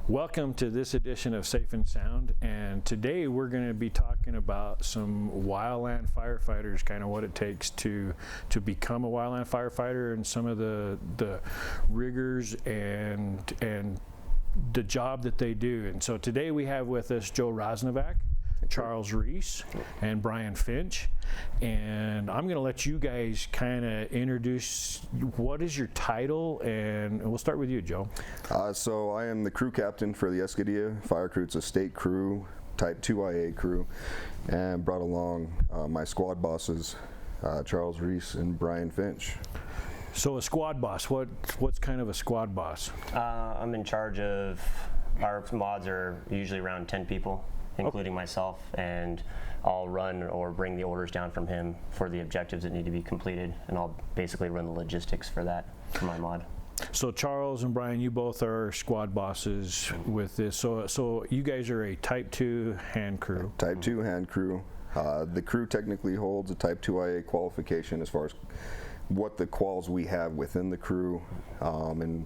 Welcome to this edition of Safe and Sound, and today we're going to be talking about some wildland firefighters, kind of what it takes to become a wildland firefighter and some of the rigors and the job that they do. And so today we have with us Joe Roznovak, Charles Reese, and Brian Finch, and I'm going to let you guys kind of introduce what is your title, and we'll start with you, Joe. So I am the crew captain for the Escudilla fire crew. It's a state crew, type 2IA crew, and brought along my squad bosses, Charles Reese and Brian Finch. So a squad boss, what's kind of a squad boss? I'm in charge of, our mods are usually around 10 people, including myself, and I'll run or bring the orders down from him for the objectives that need to be completed, and I'll basically run the logistics for that for my mod. So Charles and Brian, you both are squad bosses with this. So you guys are a Type 2 hand crew. Type 2 hand crew. The crew technically holds a Type 2IA qualification as far as what the quals we have within the crew, and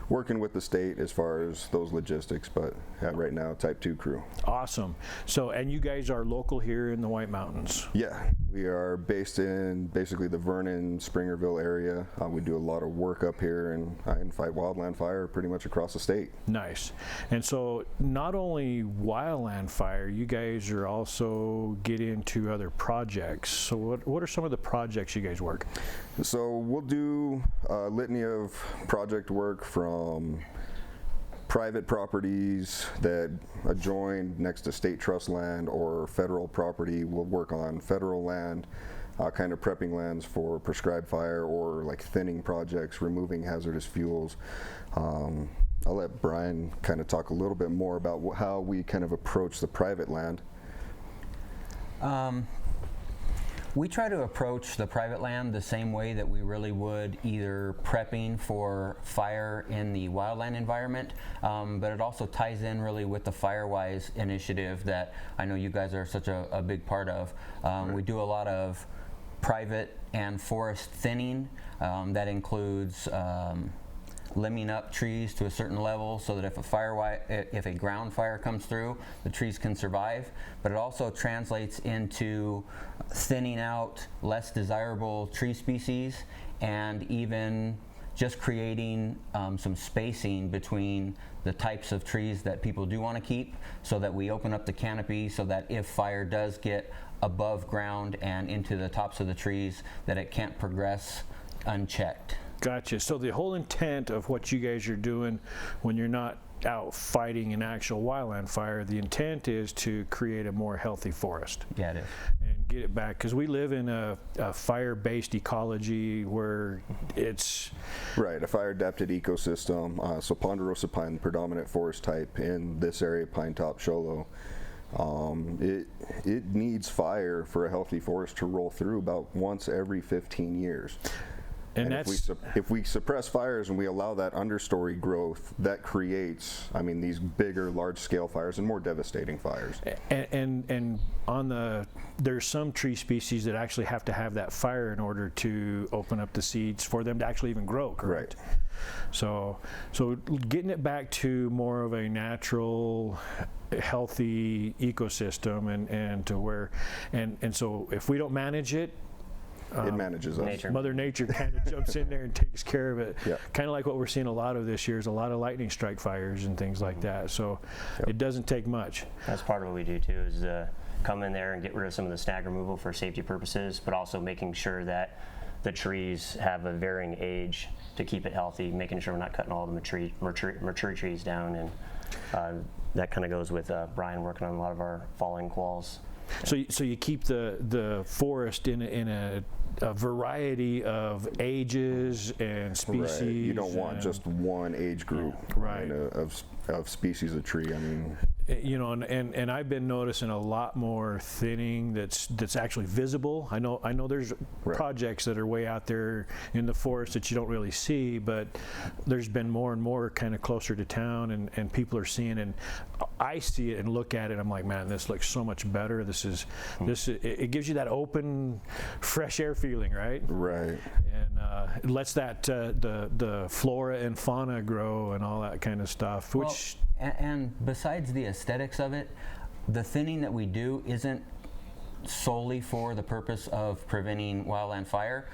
working with the state as far as those logistics, but right now Type 2 crew. Awesome. So, and you guys are local here in the White Mountains? Yeah, we are based in basically the Vernon, Springerville area. We do a lot of work up here and fight wildland fire pretty much across the state. Nice. And so not only wildland fire, you guys are also get into other projects. So what are some of the projects you guys work? So we'll do a litany of project work from private properties that adjoin next to state trust land or federal property. We'll work on federal land, kind of prepping lands for prescribed fire or like thinning projects, removing hazardous fuels. I'll let Brian kind of talk a little bit more about how we kind of approach the private land. We try to approach the private land the same way that we really would either prepping for fire in the wildland environment, but it also ties in really with the Firewise initiative that I know you guys are such a big part of. Right. We do a lot of private and forest thinning. That includes limbing up trees to a certain level so that if a ground fire comes through, the trees can survive. But it also translates into thinning out less desirable tree species and even just creating some spacing between the types of trees that people do want to keep, so that we open up the canopy so that if fire does get above ground and into the tops of the trees, that it can't progress unchecked. Gotcha. So the whole intent of what you guys are doing when you're not out fighting an actual wildland fire, the intent is to create a more healthy forest. Yeah, it is. And get it back, because we live in a fire-based ecology where it's... Right, a fire-adapted ecosystem. So ponderosa pine, the predominant forest type in this area, pine top, shoalo. It needs fire for a healthy forest to roll through about once every 15 years. And if we suppress fires and we allow that understory growth, that creates, these bigger, large-scale fires and more devastating fires. And there's some tree species that actually have to have that fire in order to open up the seeds for them to actually even grow, correct? Right. So getting it back to more of a natural, healthy ecosystem, and to where, and so if we don't manage it, it manages us. Mother Nature kind of jumps in there and takes care of it. Yep. Kind of like what we're seeing a lot of this year is a lot of lightning strike fires and things like that. So It doesn't take much. That's part of what we do too, is come in there and get rid of some of the snag removal for safety purposes, but also making sure that the trees have a varying age to keep it healthy, making sure we're not cutting all the mature trees down, and that kind of goes with Brian working on a lot of our falling quals. So you keep the forest in a variety of ages and species. Right. You don't want just one age group, right, of species of tree. And I've been noticing a lot more thinning that's actually visible. I know there's projects that are way out there in the forest that you don't really see, but there's been more and more kind of closer to town, and people are seeing. And I see it and look at it, I'm like, man, this looks so much better. It gives you that open, fresh air feeling, right? Right. And it lets that the flora and fauna grow and all that kind of stuff. Which and besides the aesthetics of it, the thinning that we do isn't solely for the purpose of preventing wildland fire.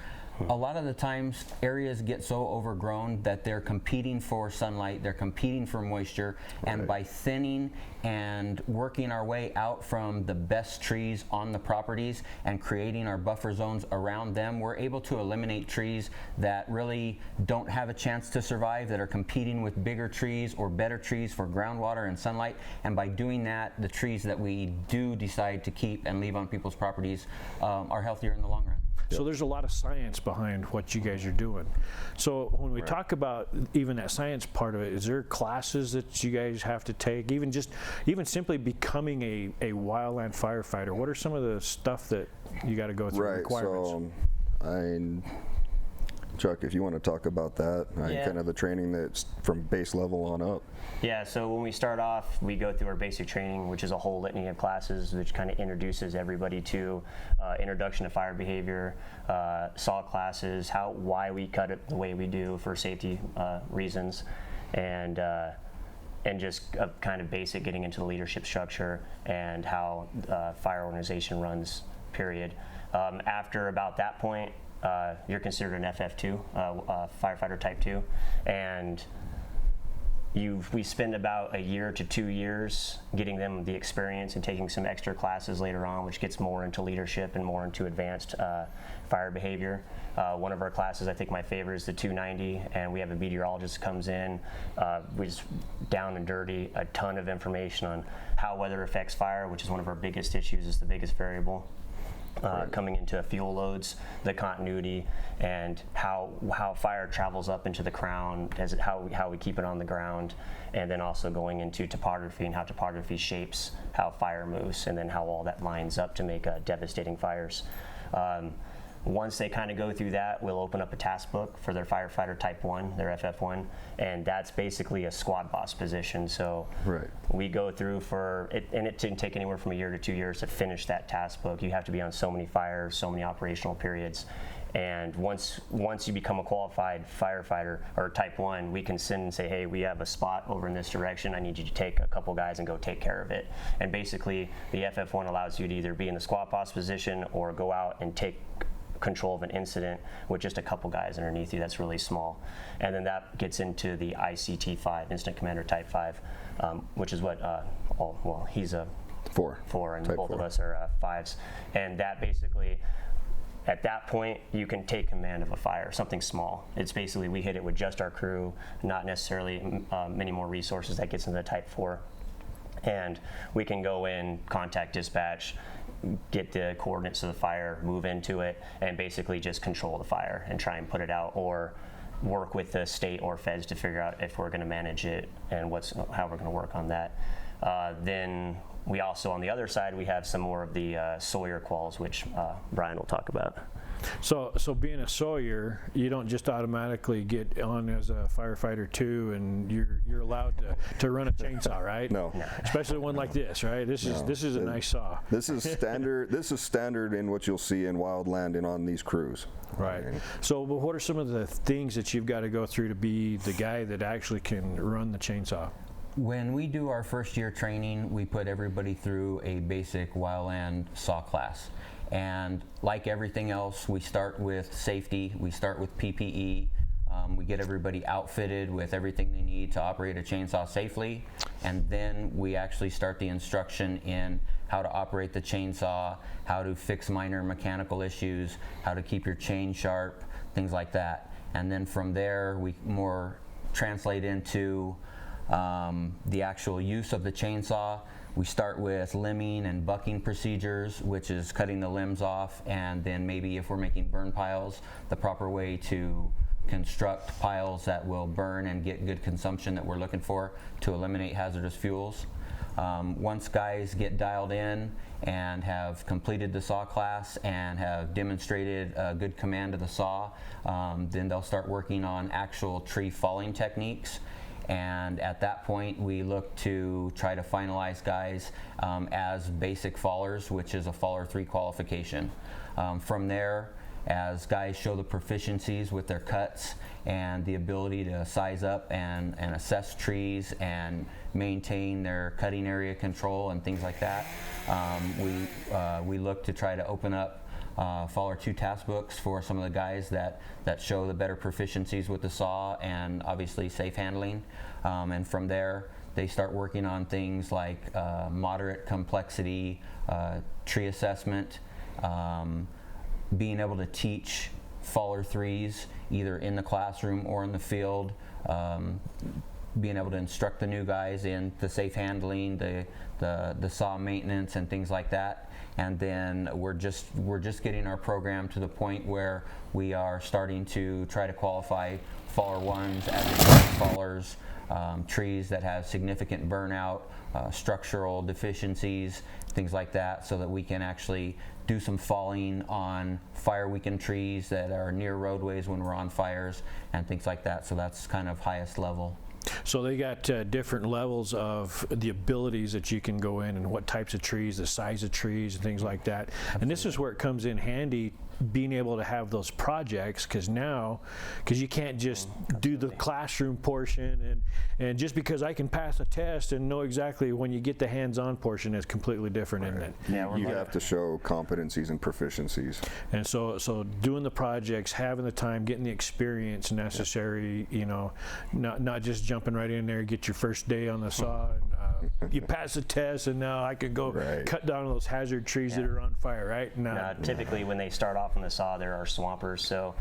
A lot of the times areas get so overgrown that they're competing for sunlight, they're competing for moisture, and by thinning and working our way out from the best trees on the properties and creating our buffer zones around them, we're able to eliminate trees that really don't have a chance to survive, that are competing with bigger trees or better trees for groundwater and sunlight. And by doing that, the trees that we do decide to keep and leave on people's properties are healthier in the long run. So there's a lot of science behind what you guys are doing. So when we talk about even that science part of it, is there classes that you guys have to take? Even simply becoming a wildland firefighter, what are some of the stuff that you got to go through, requirements? So Chuck, if you want to talk about that, kind of the training that's from base level on up. Yeah, so when we start off, we go through our basic training, which is a whole litany of classes, which kind of introduces everybody to introduction to fire behavior, saw classes, why we cut it the way we do for safety reasons, and just a kind of basic getting into the leadership structure and how fire organization runs, period. After about that point, you're considered an FF2, firefighter type 2, and we spend about a year to 2 years getting them the experience and taking some extra classes later on, which gets more into leadership and more into advanced fire behavior. One of our classes, I think my favorite, is the 290, and we have a meteorologist that comes in. We just down and dirty a ton of information on how weather affects fire, which is one of our biggest issues, is the biggest variable. Coming into fuel loads, the continuity, and how fire travels up into the crown, how we keep it on the ground, and then also going into topography and how topography shapes how fire moves, and then how all that lines up to make devastating fires. Once they kind of go through that, we'll open up a task book for their firefighter type 1, their FF1, and that's basically a squad boss position. So we go through for it, and it didn't take anywhere from a year to 2 years to finish that task book. You have to be on so many fires, so many operational periods. And once you become a qualified firefighter or type 1, we can send and say, hey, we have a spot over in this direction. I need you to take a couple guys and go take care of it. And basically, the FF1 allows you to either be in the squad boss position or go out and take control of an incident with just a couple guys underneath you. That's really small. And then that gets into the ICT-5, Incident Commander Type 5, which is what, he's a 4, and both of us are 5s. And that basically, at that point, you can take command of a fire, something small. It's basically, we hit it with just our crew, not necessarily many more resources. That gets into the Type 4. And we can go in, contact dispatch, get the coordinates of the fire, move into it, and basically just control the fire and try and put it out, or work with the state or feds to figure out if we're going to manage it and how we're going to work on that. Then we also, on the other side, we have some more of the Sawyer quals, which Brian will talk about. So being a Sawyer, you don't just automatically get on as a firefighter 2, and you're allowed to run a chainsaw, right? No. Especially one like this, right? This is a nice saw. This is standard. This is standard in what you'll see in wildland and on these crews. Right. So what are some of the things that you've got to go through to be the guy that actually can run the chainsaw? When we do our first year training, we put everybody through a basic wildland saw class. And like everything else, we start with safety, we start with PPE, we get everybody outfitted with everything they need to operate a chainsaw safely, and then we actually start the instruction in how to operate the chainsaw, how to fix minor mechanical issues, how to keep your chain sharp, things like that. And then from there, we more translate into the actual use of the chainsaw. We start with limbing and bucking procedures, which is cutting the limbs off, and then maybe if we're making burn piles, the proper way to construct piles that will burn and get good consumption that we're looking for to eliminate hazardous fuels. Once guys get dialed in and have completed the saw class and have demonstrated a good command of the saw, then they'll start working on actual tree falling techniques. And at that point, we look to try to finalize guys as basic fallers, which is a faller 3 qualification. From there, as guys show the proficiencies with their cuts and the ability to size up and assess trees and maintain their cutting area control and things like that, we look to try to open up Faller 2 task books for some of the guys that show the better proficiencies with the saw and obviously safe handling. And from there, they start working on things like moderate complexity, tree assessment, being able to teach Faller 3s either in the classroom or in the field, being able to instruct the new guys in the safe handling, the saw maintenance and things like that. And then we're just getting our program to the point where we are starting to try to qualify Faller 1s as advanced fallers, trees that have significant burnout, structural deficiencies, things like that, so that we can actually do some falling on fire-weakened trees that are near roadways when we're on fires and things like that. So that's kind of highest level. So they got different levels of the abilities that you can go in and what types of trees, the size of trees and things like that. Absolutely. And this is where it comes in handy, being able to have those projects, because you can't just do the classroom portion and just because I can pass a test and know exactly, when you get the hands-on portion, it's completely different, isn't it? Yeah, you have to show competencies and proficiencies. And so doing the projects, having the time, getting the experience necessary, you know, not just jumping right in there, get your first day on the saw and you pass the test and now I can go cut down those hazard trees that are on fire, right? Now, typically when they start off on the saw, there are swampers, so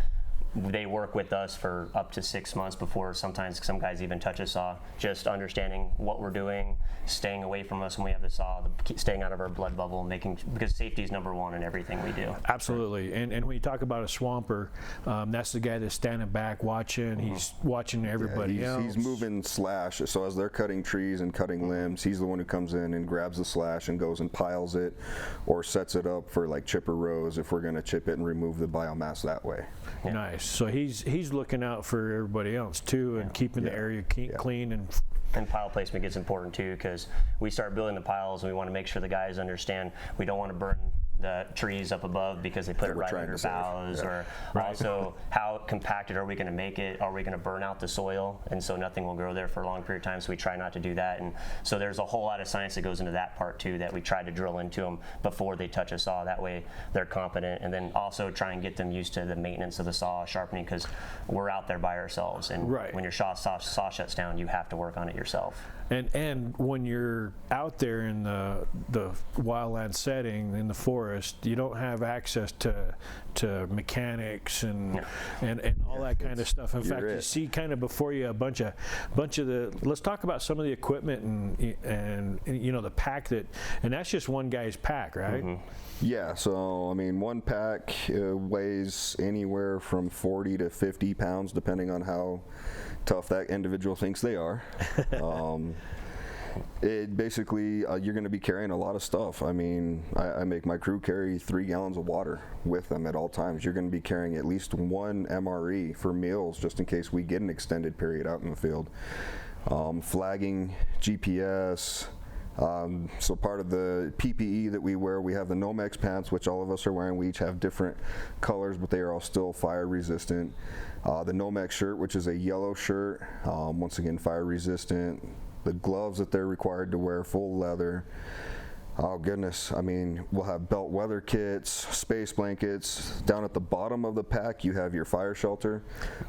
they work with us for up to 6 months before sometimes some guys even touch a saw, just understanding what we're doing, staying away from us when we have the saw, staying out of our blood bubble, because safety is number one in everything we do. Absolutely. And when you talk about a swamper, that's the guy that's standing back watching. He's watching everybody else. He's moving slash, so as they're cutting trees and cutting limbs, he's the one who comes in and grabs the slash and goes and piles it or sets it up for like chipper rows if we're going to chip it and remove the biomass that way. Yeah. Nice. So he's looking out for everybody else too, and keeping the area clean and pile placement gets important too, because we start building the piles and we want to make sure the guys understand we don't want to burn the trees up above because they put it right under boughs, or also how compacted are we going to make it? Are we going to burn out the soil? And so nothing will grow there for a long period of time, so we try not to do that. And so there's a whole lot of science that goes into that part too, that we try to drill into them before they touch a saw. That way they're competent, and then also try and get them used to the maintenance of the saw, sharpening, because we're out there by ourselves, and when your saw shuts down, you have to work on it yourself. And when you're out there in the wildland setting, in the forest, you don't have access to mechanics and all that kind of stuff. In fact, you see kind of before you a bunch of the. Let's talk about some of the equipment and you know, the pack and that's just one guy's pack, right? Mm-hmm. Yeah, so I mean, one pack weighs anywhere from 40 to 50 pounds, depending on how tough that individual thinks they are. It basically, you're going to be carrying a lot of stuff. I mean, I make my crew carry 3 gallons of water with them at all times. You're going to be carrying at least 1 MRE for meals, just in case we get an extended period out in the field. Flagging, GPS. So part of the PPE that we wear, we have the Nomex pants, which all of us are wearing. We each have different colors, but they are all still fire resistant. The Nomex shirt, which is a yellow shirt, once again fire resistant. The gloves that they're required to wear, full leather. Oh goodness, I mean, we'll have belt weather kits, space blankets. Down at the bottom of the pack, you have your fire shelter,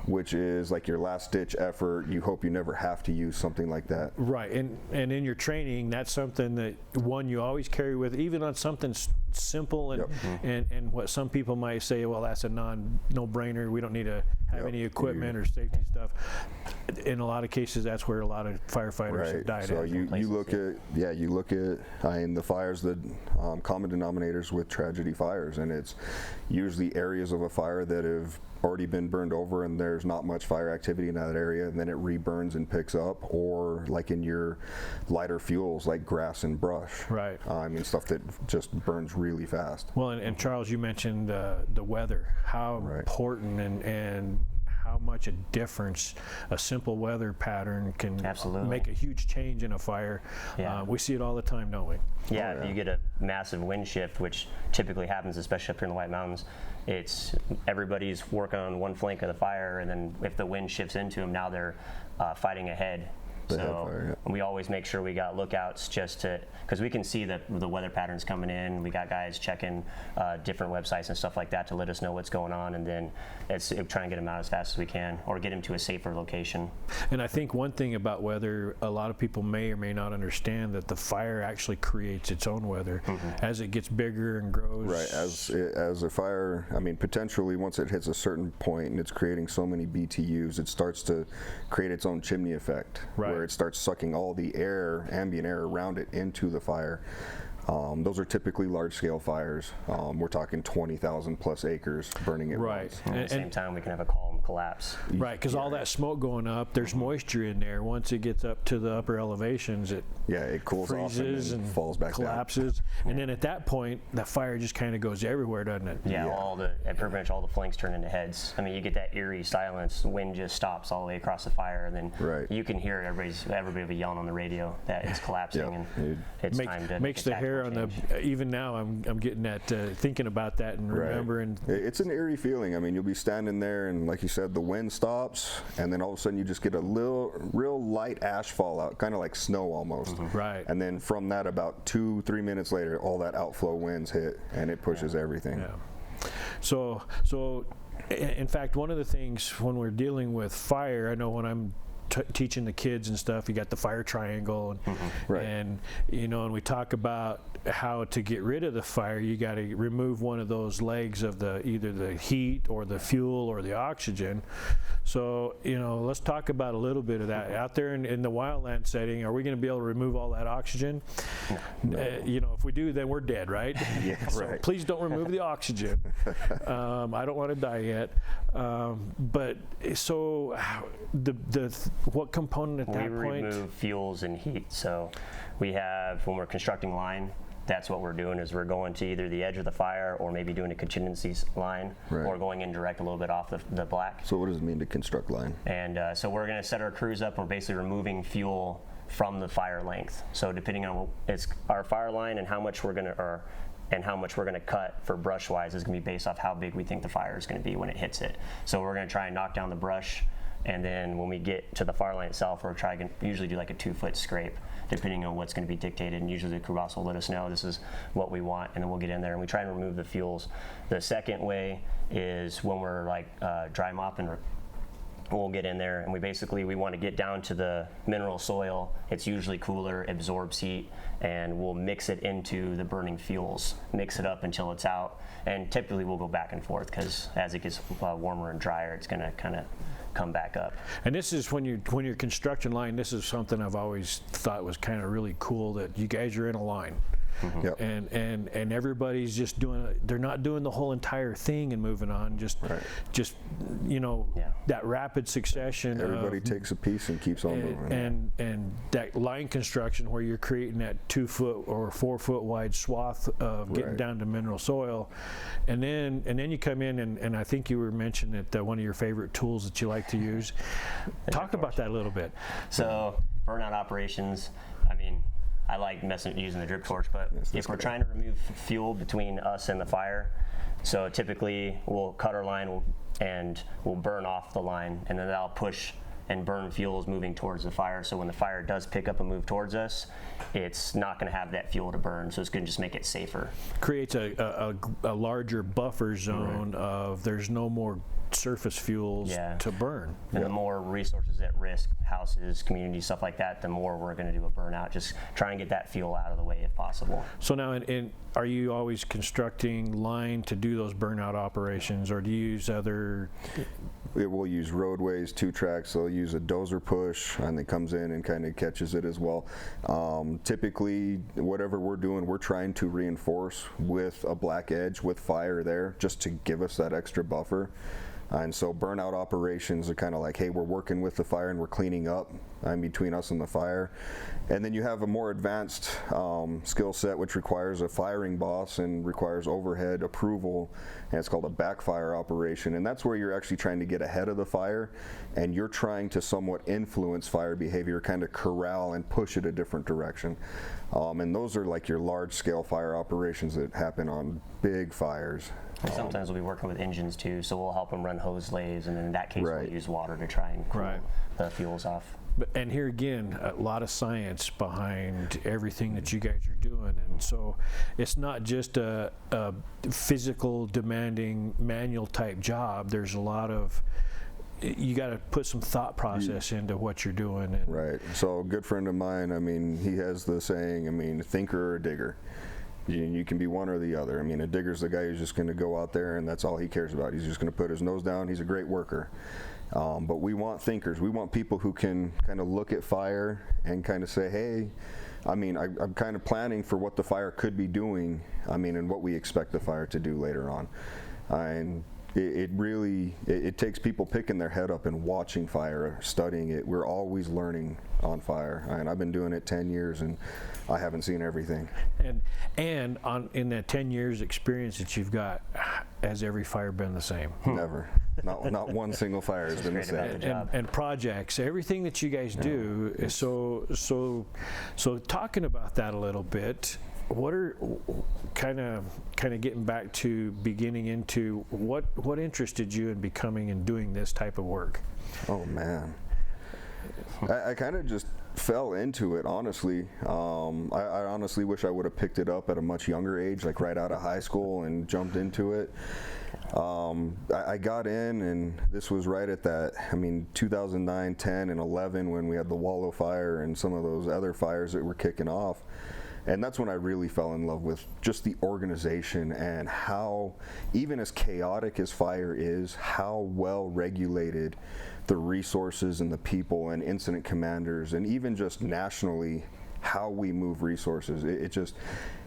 which is like your last ditch effort. You hope you never have to use something like that. Right, and in your training, that's something that you always carry with, even on something simple and what some people might say, well, that's a no-brainer. We don't need to have any equipment or safety stuff. In a lot of cases, that's where a lot of firefighters have died. So you look at in the fires, the common denominators with tragedy fires, and it's usually areas of a fire that have already been burned over and there's not much fire activity in that area, and then it reburns and picks up, or like in your lighter fuels like grass and brush. Right. I mean, stuff that just burns really fast. Well, and Charles, you mentioned the weather, how important and how much a difference a simple weather pattern can Absolutely. make a huge change in a fire. Yeah. We see it all the time, don't we? Yeah, if you get a massive wind shift, which typically happens, especially up here in the White Mountains, it's everybody's working on one flank of the fire, and then if the wind shifts into them, now they're fighting ahead. The So headfire, we always make sure we got lookouts just to, because we can see the weather patterns coming in. We got guys checking different websites and stuff like that to let us know what's going on, and then try and get them out as fast as we can, or get them to a safer location. And I think one thing about weather, a lot of people may or may not understand that the fire actually creates its own weather as it gets bigger and grows. Right, as a fire, I mean, potentially once it hits a certain point and it's creating so many BTUs, it starts to create its own chimney effect, where it starts sucking all the air, ambient air around it into the fire. Those are typically large-scale fires. We're talking 20,000 plus acres burning at once. And at the same time, we can have a column collapse. Right, because all that smoke going up, there's moisture in there. Once it gets up to the upper elevations, it it cools off freezes and and falls back collapses. And then at that point, that fire just kind of goes everywhere, doesn't it? Yeah, pretty much all the flanks turn into heads. I mean, you get that eerie silence. The wind just stops all the way across the fire, and then you can hear everybody yelling on the radio that it's collapsing, and it's time to makes the hair on the. Even now, I'm getting that thinking about that and remembering. It's an eerie feeling. I mean, you'll be standing there, and like you said, the wind stops, and then all of a sudden you just get a real light ash fallout, kind of like snow almost. Right. And then from that, about 2-3 minutes later, all that outflow winds hit, and it pushes everything. Yeah. So in fact, one of the things when we're dealing with fire, I know when I'm teaching the kids and stuff, you got the fire triangle, and and we talk about how to get rid of the fire. You got to remove one of those legs of either the heat or the fuel or the oxygen. So let's talk about a little bit of that out there in the wildland setting. Are we going to be able to remove all that oxygen? No. If we do, then we're dead, right? So please don't remove the oxygen. I don't want to die yet. But so what component at that point? We remove fuels and heat. So we have, when we're constructing line, that's what we're doing, is we're going to either the edge of the fire or maybe doing a contingency line or going in direct a little bit off the black. So what does it mean to construct line? And so we're going to set our crews up, and we're basically removing fuel from the fire length. So depending on it's our fire line and how much we're going to cut for brush wise is going to be based off how big we think the fire is going to be when it hits it. So we're going to try and knock down the brush, and then when we get to the fire line itself, we're trying to usually do like a 2-foot scrape, depending on what's going to be dictated. And usually the crew boss will let us know this is what we want, and then we'll get in there and we try and remove the fuels. The second way is when we're like dry mopping. We'll get in there, and we want to get down to the mineral soil. It's usually cooler, absorbs heat, and we'll mix it into the burning fuels, mix it up until it's out. And typically we'll go back and forth, because as it gets warmer and drier, it's going to kind of come back up. And this is when you're construction line, this is something I've always thought was kind of really cool, that you guys are in a line. And everybody's just they're not doing the whole entire thing and moving on, just that rapid succession. Everybody takes a piece and keeps on moving. And that line construction where you're creating that 2-foot or 4-foot wide swath of getting down to mineral soil, and then you come in and I think you were mentioning that one of your favorite tools that you like to use. Talk about that a little bit. So burnout operations, I mean, I like using the drip torch, but if we're trying to remove fuel between us and the fire, so typically we'll cut our line and we'll burn off the line, and then that'll push and burn fuels moving towards the fire. So when the fire does pick up and move towards us, it's not going to have that fuel to burn, so it's going to just make it safer. Creates a larger buffer zone of there's no more surface fuels to burn. And the more resources at risk, houses, communities, stuff like that, the more we're going to do a burnout. Just try and get that fuel out of the way if possible. So now, are you always constructing line to do those burnout operations, or do you use other? We'll use roadways, 2 tracks. They'll use a dozer push, and it comes in and kind of catches it as well. Typically, whatever we're doing, we're trying to reinforce with a black edge with fire there, just to give us that extra buffer. And so burnout operations are kind of like, hey, we're working with the fire and we're cleaning up between us and the fire. And then you have a more advanced skill set, which requires a firing boss and requires overhead approval, and it's called a backfire operation. And that's where you're actually trying to get ahead of the fire, and you're trying to somewhat influence fire behavior, kind of corral and push it a different direction. And those are like your large-scale fire operations that happen on big fires. Sometimes we'll be working with engines too, so we'll help them run hose lathes, and in that case Right. we'll use water to try and cool the fuels off. And here again, a lot of science behind everything that you guys are doing, and so it's not just a physical, demanding, manual type job. There's a lot of, you got to put some thought process into what you're doing. And Right. So a good friend of mine, he has the saying, thinker or digger. You can be one or the other. A digger's the guy who's just going to go out there and that's all he cares about. He's just going to put his nose down. He's a great worker. But we want thinkers. We want people who can kind of look at fire and kind of say, hey, I'm kind of planning for what the fire could be doing, and what we expect the fire to do later on. And it really takes people picking their head up and watching fire, studying it. We're always learning on fire. And I've been doing it 10 years and I haven't seen everything. And in that 10 years experience that you've got, has every fire been the same? Never. Not one single fire has been the same. And projects, everything that you guys do. So talking about that a little bit, what are kind of getting back to beginning into what interested you in becoming and doing this type of work? Oh man, I kind of just fell into it, honestly. I honestly wish I would have picked it up at a much younger age, like right out of high school, and jumped into it. I got in, and this was right at that, 2009, 10, and 11, when we had the Wallow fire and some of those other fires that were kicking off. And that's when I really fell in love with just the organization and how, even as chaotic as fire is, how well regulated the resources and the people and incident commanders, and even just nationally, how we move resources.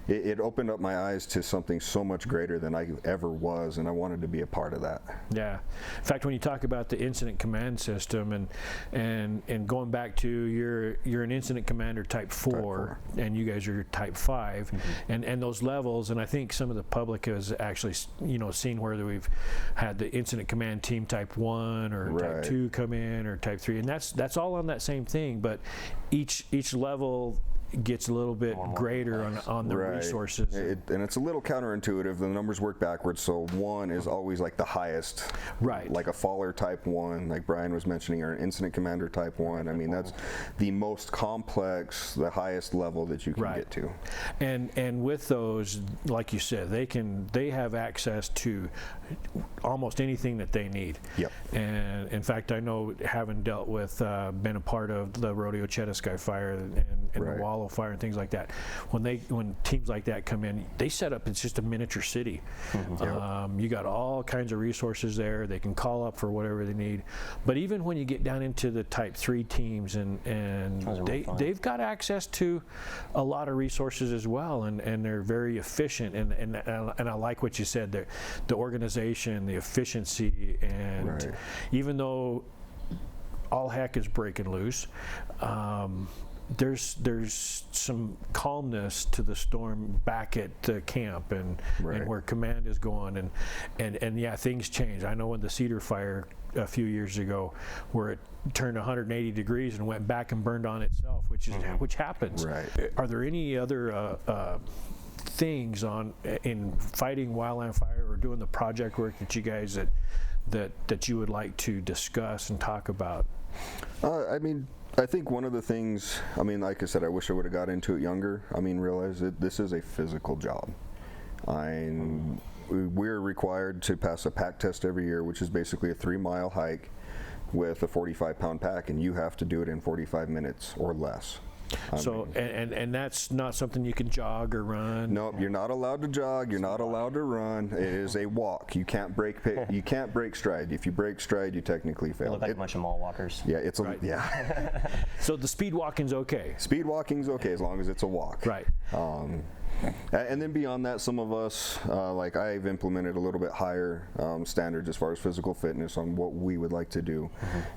It opened up my eyes to something so much greater than I ever was, and I wanted to be a part of that. Yeah. In fact, when you talk about the incident command system and going back to you're an incident commander type 4, and you guys are type 5, and those levels, and I think some of the public has actually seen where we've had the incident command team type 1 or type 2 come in, or type 3, and that's all on that same thing, but each level gets a little bit greater on the resources. And it's a little counterintuitive. The numbers work backwards, so 1 is always like the highest. Right. Like a faller type 1, like Brian was mentioning, or an incident commander type 1. That's the most complex, the highest level that you can get to. And with those, like you said, they have access to almost anything that they need. Yep. And in fact, I know, having dealt with, been a part of the Rodeo Chetasky fire and the Wallow fire and things like that, when teams like that come in, they set up, it's just a miniature city. You got all kinds of resources there. They can call up for whatever they need. But even when you get down into the type 3 teams, and they've got access to a lot of resources as well, and they're very efficient, and I like what you said, the organization, the efficiency, and even though all heck is breaking loose, there's some calmness to the storm back at camp and where command is going, and yeah, things change. I know when the Cedar fire a few years ago, where it turned 180 degrees and went back and burned on itself, which happens. Are there any other things in fighting wildland fire or doing the project work that you guys that you would like to discuss and talk about? I think one of the things, like I said, I wish I would have got into it younger. Realize that this is a physical job. We're required to pass a pack test every year, which is basically a 3-mile hike with a 45-pound pack, and you have to do it in 45 minutes or less. So, and that's not something you can jog or run? Nope, you're not allowed to jog, you're not allowed to run. It is a walk. You can't break stride. If you break stride, you technically fail. You look like a bunch of mall walkers. Yeah, it's So the speed walking's okay? Speed walking's okay as long as it's a walk. Right. And then beyond that, some of us, like I've implemented a little bit higher standards as far as physical fitness on what we would like to do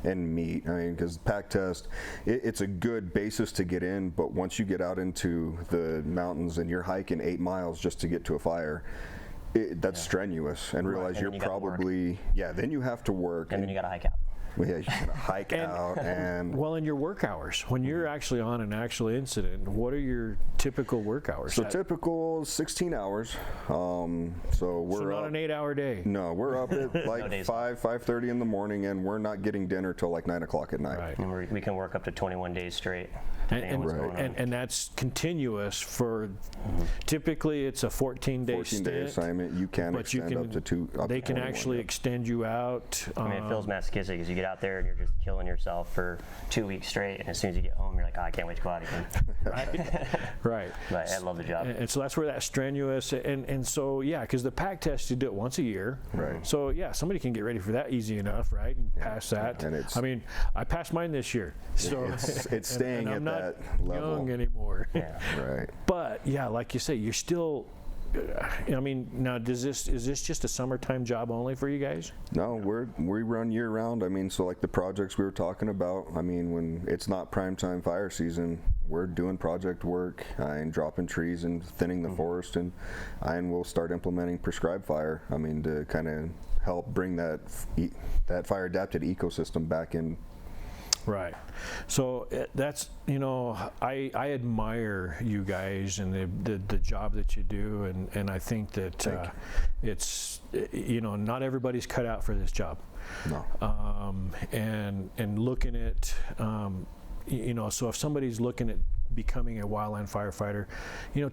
and meet. I mean, because pack test, it's a good basis to get in, but once you get out into the mountains and you're hiking 8 miles just to get to a fire, that's strenuous, and realize And you're then you gotta probably, then you have to work. And then you got to hike out. Yeah, you gotta hike out and Well, in your work hours, when you're actually on an actual incident, what are your typical work hours? so typical 16 hours. So we're So not up, an 8-hour day. no, we're up at like days 5:30 in the morning, and we're not getting dinner till like 9 o'clock at night. Right. And we can work up to 21 days straight. depending on what's going on. And that's continuous for, typically it's a 14-day 14-day stint. assignment. You can but you extend can, up to two. Up they to can 21, actually yep. extend you out. I mean, it feels masochistic because you get out there and you're just killing yourself for 2 weeks straight, and as soon as you get home, you're like, oh, I can't wait to go out again. Right. But I love the job. And so that's where that strenuous, and so, yeah, because the pack test, you do it once a year. Right. So, yeah, somebody can get ready for that easy enough, right, and pass that. And it's- I mean, I passed mine this year. So It's staying and at I'm not that level. young anymore. Yeah. Right. But, yeah, like you say, you're still, I mean, now, is this just a summertime job only for you guys? No, we run year round. I mean, so like the projects we were talking about, I mean, when it's not prime time fire season, we're doing project work and dropping trees and thinning the forest, and we'll start implementing prescribed fire. I mean, to kind of help bring that fire adapted ecosystem back in. Right. So that's, I admire you guys and the job that you do, and I think that it's, not everybody's cut out for this job. No. And looking at, so if somebody's looking at becoming a wildland firefighter,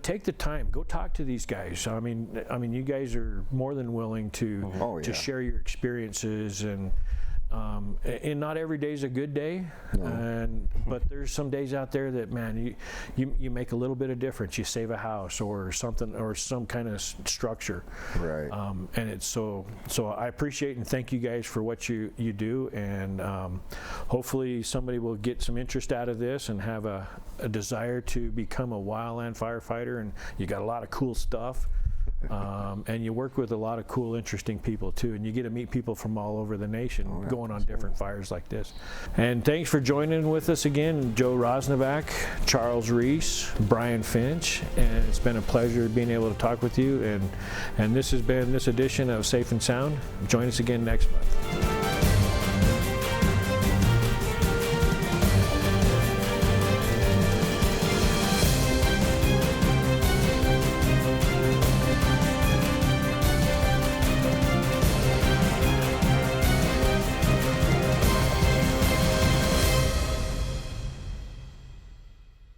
take the time, go talk to these guys. I mean, you guys are more than willing to Oh, to yeah. share your experiences, and not every day's a good day, but there's some days out there that, man, you make a little bit of difference. You save a house or something, or some kind of structure. Right. And it's so I appreciate and thank you guys for what you do, and hopefully somebody will get some interest out of this and have a desire to become a wildland firefighter. And you got a lot of cool stuff. And you work with a lot of cool, interesting people too, and you get to meet people from all over the nation going on different fires like this. And thanks for joining with us again, Joe Roznovak, Charles Reese, Brian Finch, and it's been a pleasure being able to talk with you. And this has been this edition of Safe and Sound. Join us again next month.